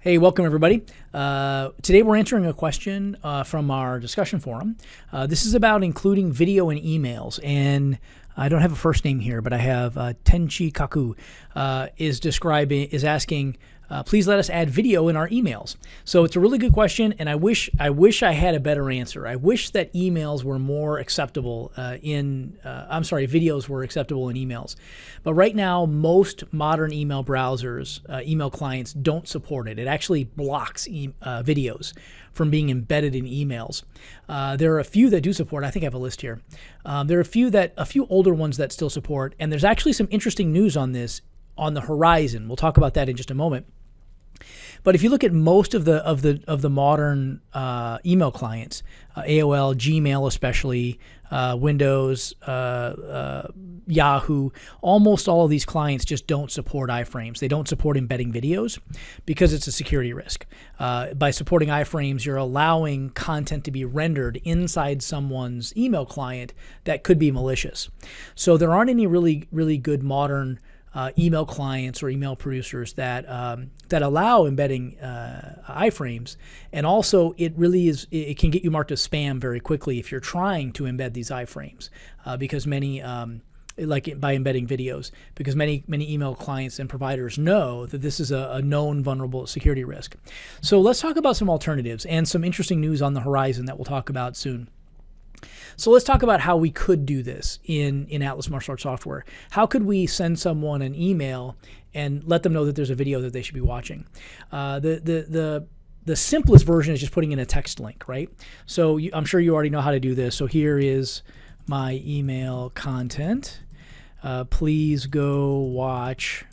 Hey, welcome everybody. Today we're answering a question from our discussion forum. This is about including video in emails, and I don't have a first name here, but I have Tenchi Kaku is asking, please let us add video in our emails. So it's a really good question, and I wish I had a better answer. I wish that emails were more acceptable videos were acceptable in emails. But right now, most modern email browsers, email clients don't support it. It actually blocks videos from being embedded in emails. There are a few that do support. I think I have a list here. There are a few older ones that still support, and there's actually some interesting news on this on the horizon. We'll talk about that in just a moment. But if you look at most of the modern email clients, AOL, Gmail especially, Windows, Yahoo, almost all of these clients just don't support iframes. They don't support embedding videos because it's a security risk. By supporting iframes, you're allowing content to be rendered inside someone's email client that could be malicious. So there aren't any really good modern email clients or email producers that allow embedding iframes, and also it can get you marked as spam very quickly if you're trying to embed these iframes, because many by embedding videos, because many email clients and providers know that this is a known vulnerable security risk. So let's talk about some alternatives and some interesting news on the horizon that we'll talk about soon. So let's talk about how we could do this in Atlas Martial Arts Software. How could we send someone an email and let them know that there's a video that they should be watching? The simplest version is just putting in a text link, right? So I'm sure you already know how to do this. So here is my email content. Please go watch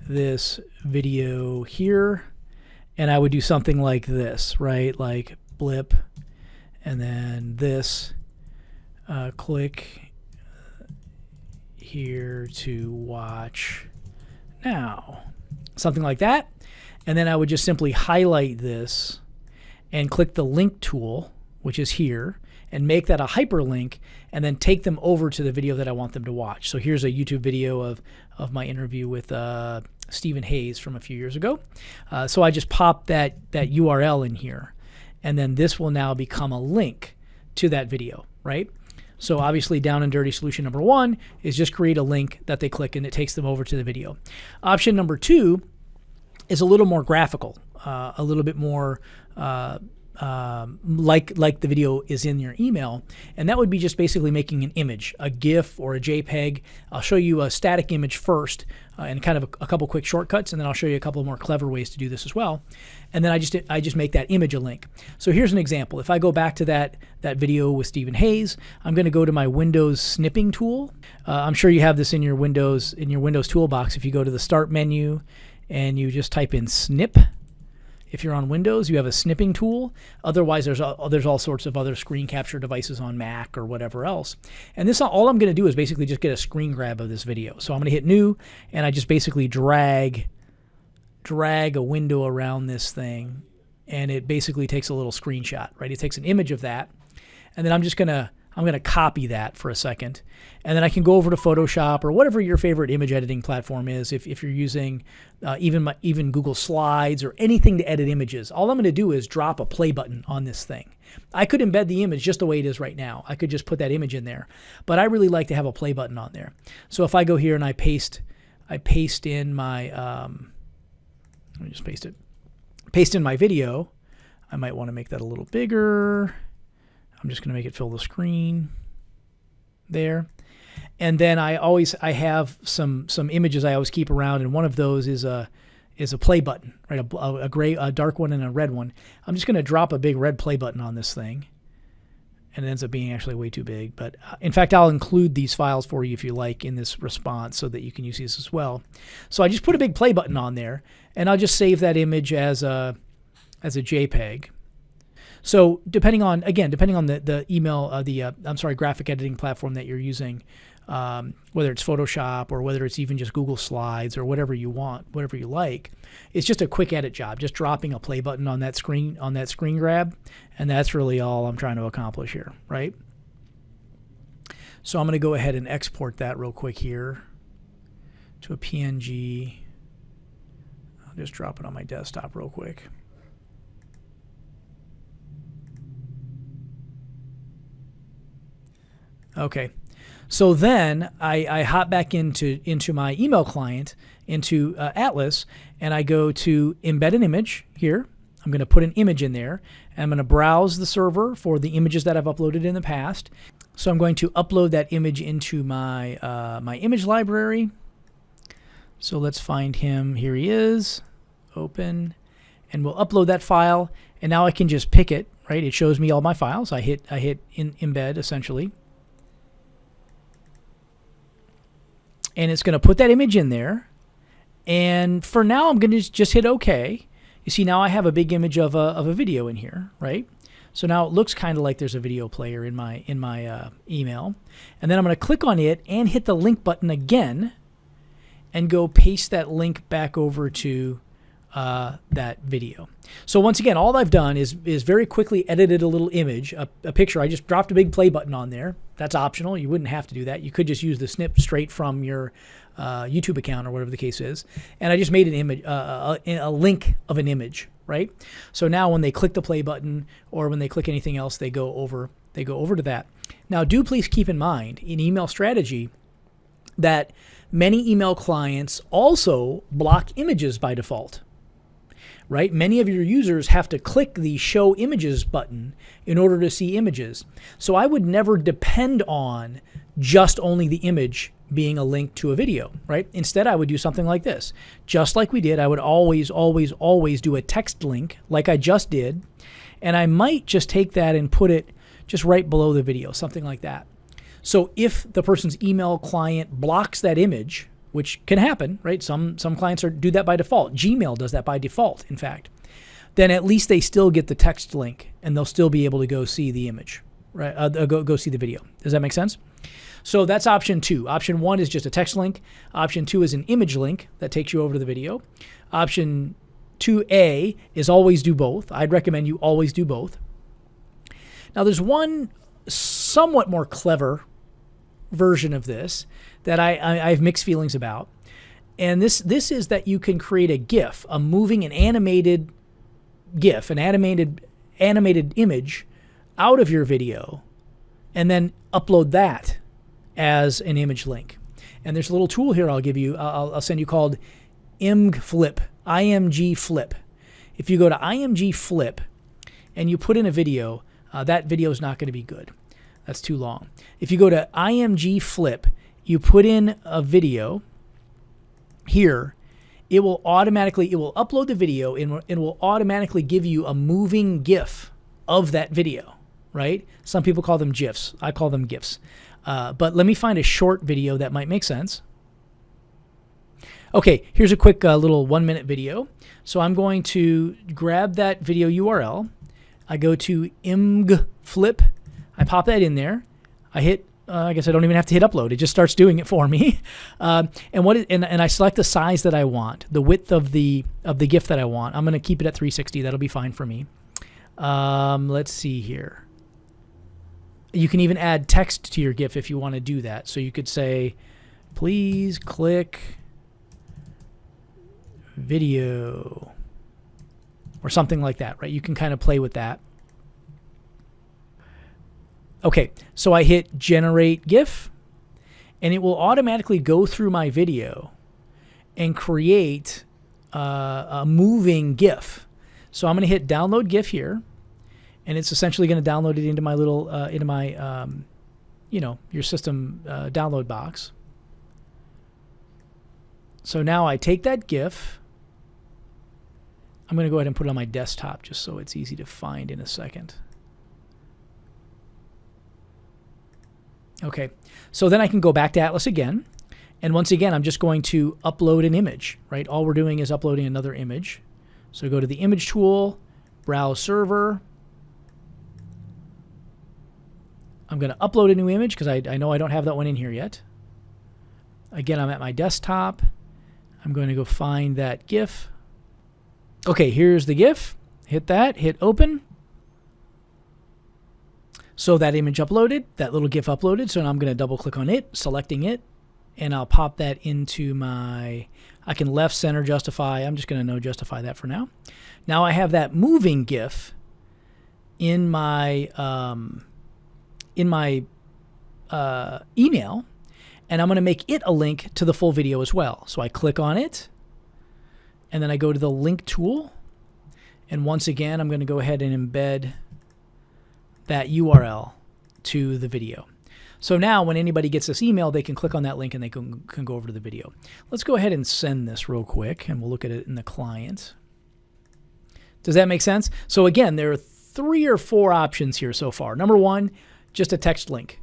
this video here. And I would do something like this, right? Like blip. And then this, click here to watch now, something like that. And then I would just simply highlight this and click the link tool, which is here, and make that a hyperlink, and then take them over to the video that I want them to watch. So here's a YouTube video of my interview with Stephen Hayes from a few years ago. So I just pop that URL in here. And then this will now become a link to that video, right? So obviously down and dirty solution number one is just create a link that they click and it takes them over to the video. Option number two is a little more graphical, a little bit more like the video is in your email, and that would be just basically making an image, a GIF or a JPEG. I'll show you a static image first and kind of a couple quick shortcuts, and then I'll show you a couple more clever ways to do this as well. And then I just make that image a link. So here's an example. If I go back to that video with Stephen Hayes, I'm going to go to my Windows snipping tool. I'm sure you have this in your Windows toolbox. If you go to the Start menu and you just type in snip. If you're on Windows, you have a snipping tool. Otherwise, there's all sorts of other screen capture devices on Mac or whatever else. And this, all I'm going to do is basically just get a screen grab of this video. So I'm going to hit New, and I just basically drag a window around this thing, and it basically takes a little screenshot, right? It takes an image of that, and then I'm going to copy that for a second, and then I can go over to Photoshop or whatever your favorite image editing platform is. If you're using even Google Slides or anything to edit images, all I'm going to do is drop a play button on this thing. I could embed the image just the way it is right now. I could just put that image in there, but I really like to have a play button on there. So if I go here and I paste in my let me just paste in my video. I might want to make that a little bigger. I'm just going to make it fill the screen there. And then I have some images I always keep around, and one of those is a play button, right? A dark one and a red one. I'm just going to drop a big red play button on this thing, and it ends up being actually way too big. But in fact, I'll include these files for you if you like in this response so that you can use these as well. So I just put a big play button on there, and I'll just save that image as a JPEG. So depending on the email, graphic editing platform that you're using, whether it's Photoshop or whether it's even just Google Slides or whatever you want, whatever you like, it's just a quick edit job, just dropping a play button on that screen grab, and that's really all I'm trying to accomplish here, right? So I'm going to go ahead and export that real quick here to a PNG. I'll just drop it on my desktop real quick. Okay, so then I hop back into my email client, into Atlas, and I go to embed an image here. I'm going to put an image in there, and I'm going to browse the server for the images that I've uploaded in the past. So I'm going to upload that image into my my image library. So let's find him. Here he is. Open, and we'll upload that file. And now I can just pick it. Right? It shows me all my files. I hit embed essentially. And it's going to put that image in there. And for now, I'm going to just hit OK. You see, now I have a big image of a video in here, right? So now it looks kind of like there's a video player in my email. And then I'm going to click on it and hit the link button again and go paste that link back over to that video. So once again, all I've done is very quickly edited a little image, a picture. I just dropped a big play button on there. That's optional. You wouldn't have to do that. You could just use the snip straight from your YouTube account or whatever the case is. And I just made an image, a link of an image, right? So now when they click the play button or when they click anything else, they go over to that. Now, do please keep in mind in email strategy that many email clients also block images by default. Right? Many of your users have to click the show images button in order to see images. So I would never depend on just only the image being a link to a video, right? Instead, I would do something like this. Just like we did, I would always do a text link like I just did. And I might just take that and put it just right below the video, something like that. So if the person's email client blocks that image, which can happen, right? Some clients do that by default. Gmail does that by default, in fact. Then at least they still get the text link, and they'll still be able to go see the image, right? Go see the video. Does that make sense? So that's option 2. Option 1 is just a text link. Option 2 is an image link that takes you over to the video. Option 2A is always do both. I'd recommend you always do both. Now there's one somewhat more clever version of this that I have mixed feelings about. And this is that you can create a GIF, a moving and animated GIF, an animated image out of your video, and then upload that as an image link. And there's a little tool here I'll give you, I'll send you called IMG Flip. If you go to IMG Flip and you put in a video, that video is not going to be good. That's too long. If you go to IMG Flip, you put in a video here, it will upload the video and it will automatically give you a moving GIF of that video, right? Some people call them GIFs. I call them GIFs. But let me find a short video that might make sense. Okay, here's a quick little 1-minute video. So I'm going to grab that video URL. I go to IMG Flip. I pop that in there. I hit, I guess I don't even have to hit upload. It just starts doing it for me. And I select the size that I want, the width of the GIF that I want. I'm going to keep it at 360. That'll be fine for me. Let's see here. You can even add text to your GIF if you want to do that. So you could say, please click video or something like that, right? You can kind of play with that. Okay, so I hit generate GIF, and it will automatically go through my video and create a moving GIF. So I'm going to hit download GIF here, and it's essentially going to download it into my little, your system download box. So now I take that GIF. I'm going to go ahead and put it on my desktop just so it's easy to find in a second. Okay, so then I can go back to Atlas again. And once again, I'm just going to upload an image, right? All we're doing is uploading another image. So go to the image tool, browse server. I'm going to upload a new image because I know I don't have that one in here yet. Again, I'm at my desktop. I'm going to go find that GIF. Okay, here's the GIF. Hit that, hit open. So that image uploaded, that little GIF uploaded. So now I'm going to double click on it, selecting it, and I'll pop that into my I can left, center, justify. I'm just going to no justify that for now. Now I have that moving GIF in my email, and I'm going to make it a link to the full video as well. So I click on it, and then I go to the link tool, and once again I'm going to go ahead and embed that URL to the video. So now when anybody gets this email, they can click on that link and they can go over to the video. Let's go ahead and send this real quick, and we'll look at it in the client. Does that make sense? So again, there are 3 or 4 options here so far. Number 1, just a text link,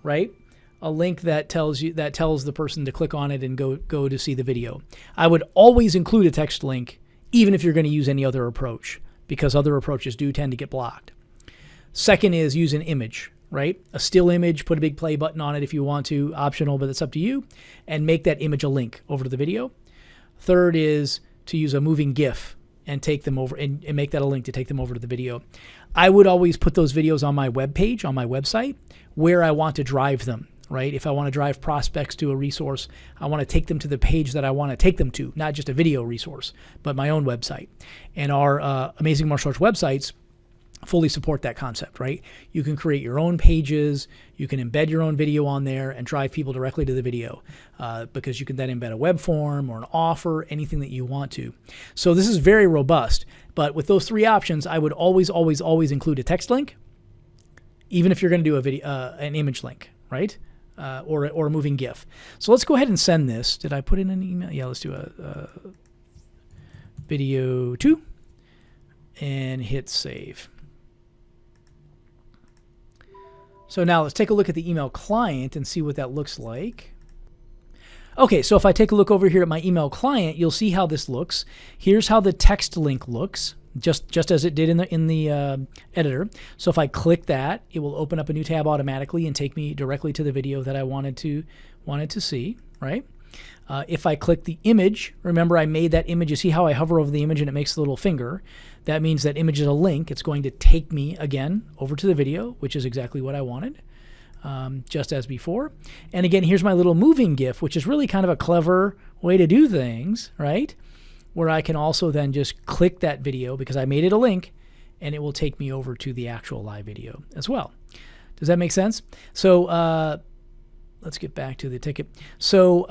right? A link that tells the person to click on it and go to see the video. I would always include a text link, even if you're going to use any other approach, because other approaches do tend to get blocked. Second is use an image, right? A still image, put a big play button on it if you want to, optional, but it's up to you, and make that image a link over to the video. Third is to use a moving GIF and take them over and make that a link to take them over to the video. I would always put those videos on my web page, on my website, where I want to drive them, right? If I want to drive prospects to a resource, I want to take them to the page that I want to take them to, not just a video resource, but my own website. And our Amazing Martial Arts websites fully support that concept, right? You can create your own pages, you can embed your own video on there and drive people directly to the video because you can then embed a web form or an offer, anything that you want to. So this is very robust, but with those 3 options, I would always, always, always include a text link, even if you're going to do a video, an image link, right? Or a moving GIF. So let's go ahead and send this. Did I put in an email? Yeah, let's do a video 2 and hit save. So now let's take a look at the email client and see what that looks like. Okay, so if I take a look over here at my email client, you'll see how this looks. Here's how the text link looks, just as it did in the editor. So if I click that, it will open up a new tab automatically and take me directly to the video that I wanted to see, right? If I click the image, remember I made that image. You see how I hover over the image and it makes the little finger? That means that image is a link. It's going to take me, again, over to the video, which is exactly what I wanted, just as before. And again, here's my little moving GIF, which is really kind of a clever way to do things, right? Where I can also then just click that video because I made it a link, and it will take me over to the actual live video as well. Does that make sense? So let's get back to the ticket. So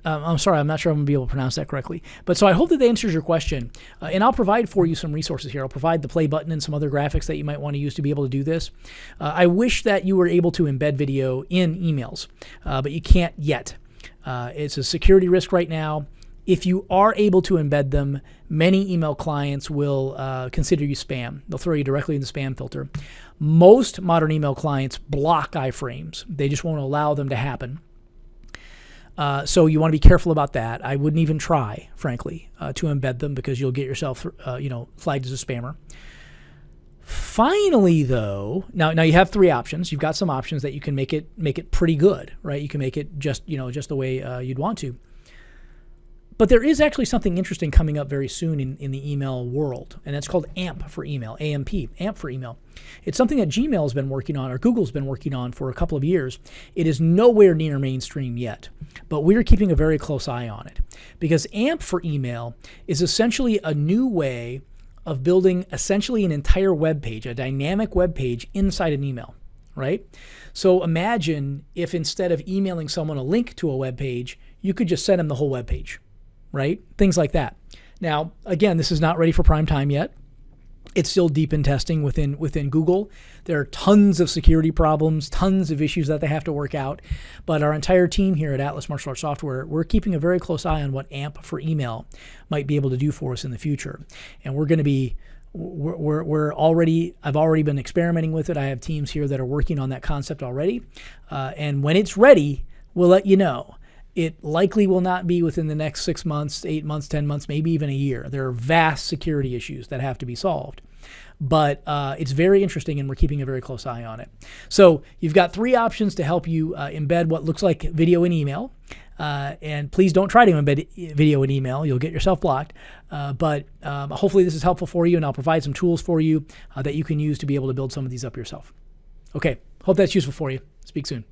I'm sorry, I'm not sure I'm going to be able to pronounce that correctly. But so I hope that answers your question. And I'll provide for you some resources here. I'll provide the play button and some other graphics that you might want to use to be able to do this. I wish that you were able to embed video in emails, but you can't yet. It's a security risk right now. If you are able to embed them, many email clients will consider you spam. They'll throw you directly in the spam filter. Most modern email clients block iframes. They just won't allow them to happen. So you want to be careful about that. I wouldn't even try, frankly, to embed them because you'll get yourself, flagged as a spammer. Finally, though, now you have 3 options. You've got some options that you can make it pretty good, right? You can make it just the way you'd want to. But there is actually something interesting coming up very soon in the email world, and that's called AMP for email, AMP, AMP for email. It's something that Gmail's been working on, or Google's been working on for a couple of years. It is nowhere near mainstream yet, but we're keeping a very close eye on it because AMP for email is essentially a new way of building essentially an entire web page, a dynamic web page inside an email, right? So imagine if instead of emailing someone a link to a web page, you could just send them the whole web page. Right? Things like that. Now, again, this is not ready for prime time yet. It's still deep in testing within Google. There are tons of security problems, tons of issues that they have to work out. But our entire team here at Atlas Martial Arts Software, we're keeping a very close eye on what AMP for email might be able to do for us in the future. And we're going to be I've already been experimenting with it. I have teams here that are working on that concept already. And when it's ready, we'll let you know. It likely will not be within the next 6 months, 8 months, 10 months, maybe even a year. There are vast security issues that have to be solved. But it's very interesting, and we're keeping a very close eye on it. So you've got 3 options to help you embed what looks like video in email. And please don't try to embed video in email. You'll get yourself blocked. But hopefully this is helpful for you, and I'll provide some tools for you that you can use to be able to build some of these up yourself. Okay, hope that's useful for you. Speak soon.